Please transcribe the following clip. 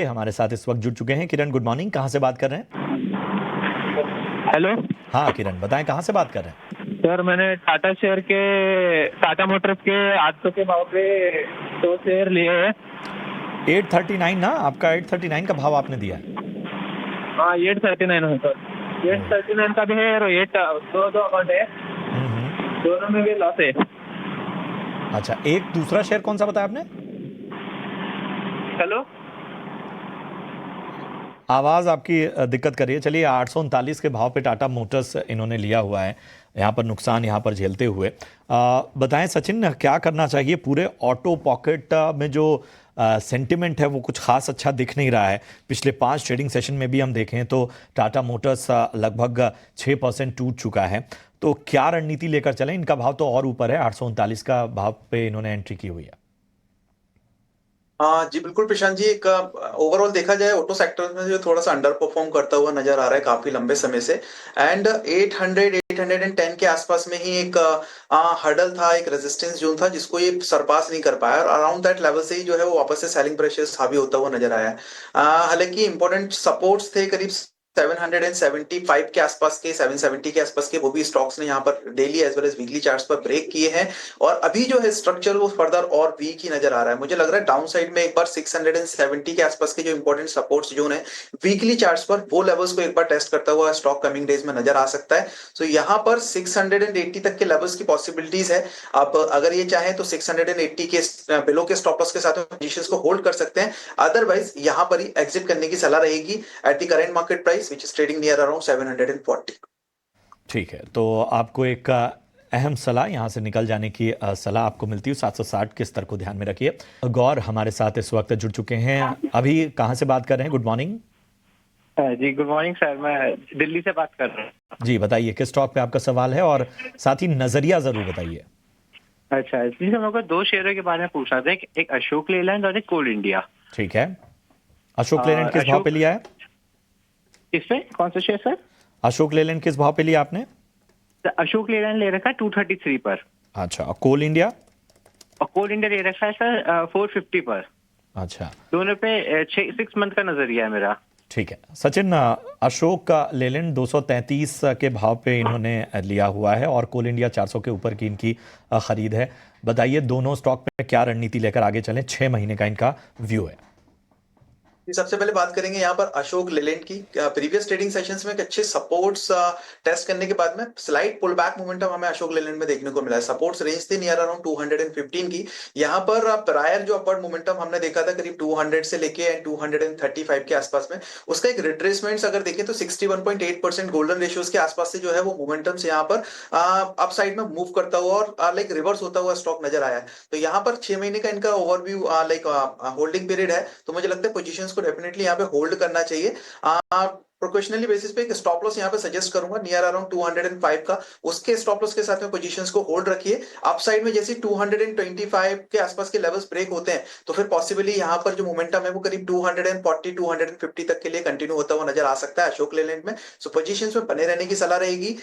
हमारे साथ इस वक्त जुड़ चुके हैं किरण। गुड मॉर्निंग, कहाँ से बात कर रहे हैं? हेलो हाँ किरण, बताएं कहाँ से बात कर रहे हैं? सर, मैंने टाटा मोटर्स के 800 के भाव पे 100 शेयर लिए हैं। 839 ना, आपका 839 का भाव आपने दिया है। हाँ, 839 है सर। ओह। 839 का भी है और एट दो दो अकाउंट है, हम्म। दोनों में भी लॉस है। अच्छा, एक दूसरा शेयर कौन सा बताया आपने? हेलो। आवाज आपकी दिक्कत कर रही है। चलिए, 839 के भाव पे टाटा मोटर्स इन्होंने लिया हुआ है, यहाँ पर नुकसान यहाँ पर झेलते हुए। बताएं सचिन, क्या करना चाहिए? पूरे ऑटो पॉकेट में जो सेंटिमेंट है वो कुछ खास अच्छा दिख नहीं रहा है। पिछले 5 ट्रेडिंग सेशन में भी हम देखें तो टाटा मोटर्स लगभग 6% टूट चुका है। तो क्या रणनीति लेकर चलें? इनका भाव तो और ऊपर है, 839 का भाव पे इन्होंने एंट्री की हुई है। हाँ जी, बिल्कुल प्रशांत जी। एक ओवरऑल देखा जाए ऑटो सेक्टर में जो थोड़ा सा अंडर परफॉर्म करता हुआ नजर आ रहा है काफी लंबे समय से। एंड 810 के आसपास में ही एक हर्डल था, एक रेजिस्टेंस जोन था जिसको ये सरपास नहीं कर पाया, और अराउंड दैट लेवल से ही जो है वो वापस से सेलिंग प्रेशर हावी होता हुआ नजर आया है। हालांकि इंपॉर्टेंट सपोर्ट्स थे करीब 775 के आसपास के, 770 के आसपास के, वो भी स्टॉक्स ने यहाँ पर daily as well as weekly charts पर ब्रेक किए हैं। और अभी जो है स्ट्रक्चर वो फर्दर और वीक ही नजर आ रहा है। मुझे लग रहा है डाउन साइड में एक बार 670 के आसपास के जो इंपॉर्टेंट सपोर्ट्स जोन है वीकली चार्ट्स पर, वो लेवल्स को एक बार टेस्ट करता हुआ स्टॉक कमिंग डेज में नजर आ सकता है। सो यहाँ पर 680 तक के लेवल्स की पॉसिबिलिटीज है। अब अगर ये चाहें तो 680 के बिलो के स्टॉप लॉस के साथ पोजीशंस को होल्ड कर सकते हैं। अदरवाइज यहाँ पर ही एग्जिट करने की सलाह रहेगी at the current market price which is trading near around 740। ठीक है, तो आपको एक अहम सलाह यहाँ से निकल जाने की सलाह आपको मिलती है। 760 के स्तर को ध्यान में रखिए। गौर हमारे साथ इस वक्त जुड़ चुके हैं। अभी कहाँ से बात कर रहे हैं? Good morning. जी, गुड मॉर्निंग सर, मैं दिल्ली से बात कर रहा हूँ। जी बताइए, किस स्टॉक पे आपका सवाल है, और साथ ही नजरिया जरूर बताइए। अच्छा जी सर, मेरे को दो शेयरों के बारे में पूछना था, एक अशोक लेलैंड और एक कोल इंडिया। ठीक है, अशोक लेलैंड किस भाव पे अशोक, लिया है? इसमें कौन सा शेयर सर? अशोक लेलैंड किस भाव पे लिया आपने? सर, अशोक लेलैंड ले रखा है 233 पर, अच्छा, और कोल इंडिया? और कोल इंडिया ले रखा है सर 450 पर। अच्छा, दोनों पे 6 मंथ का नजरिया है मेरा। ठीक है सचिन। अशोक का लेलैंड 233 के भाव पे इन्होंने लिया हुआ है, और कोल इंडिया 400 के ऊपर की इनकी खरीद है। बताइए दोनों स्टॉक पे क्या रणनीति लेकर आगे चलें? 6 महीने का इनका व्यू है। सबसे पहले बात करेंगे यहाँ पर अशोक लेलैंड की। प्रीवियस ट्रेडिंग सेशंस में एक अच्छे सपोर्ट्स टेस्ट करने के बाद में स्लाइड पुल बैक मोमेंटम हमें अशोक लेलैंड में देखने को मिला है। सपोर्ट्स रेंज थी नियर अराउंड 215 की। यहाँ पर प्रायर जो अपवर्ड मोमेंटम हमने देखा था करीब 200 से लेके 235 के आसपास में, उसका एक रिट्रेसमेंट अगर देखें तो 61.8% गोल्डन रेशियोज के आसपास से जो है वो मोमेंटम से यहाँ पर अप साइड में मूव करता हुआ और लाइक रिवर्स होता हुआ स्टॉक नजर आया है। तो यहाँ पर 6 महीने का इनका ओवरव्यू लाइक होल्डिंग पीरियड है। तो मुझे लगता है पोजीशंस को डेफिनेटली यहाँ पे होल्ड करना चाहिए। प्रोफेशनली बेसिस पे एक स्टॉप लॉस यहाँ पे सजेस्ट करूंगा नियर अराउंड 205 का। उसके स्टॉप लॉस के साथ में पोजीशंस को होल्ड रखिए। अपसाइड में जैसे 225 के आसपास के लेवल्स ब्रेक होते हैं तो फिर पॉसिबली यहाँ पर जो मोमेंटम है वो करीब 240 250 तक के लिए कंटिन्यू होता हुआ नजर आ सकता है अशोक लेलैंड में। सो पोजीशंस में बने रहने की सलाह रहेगी।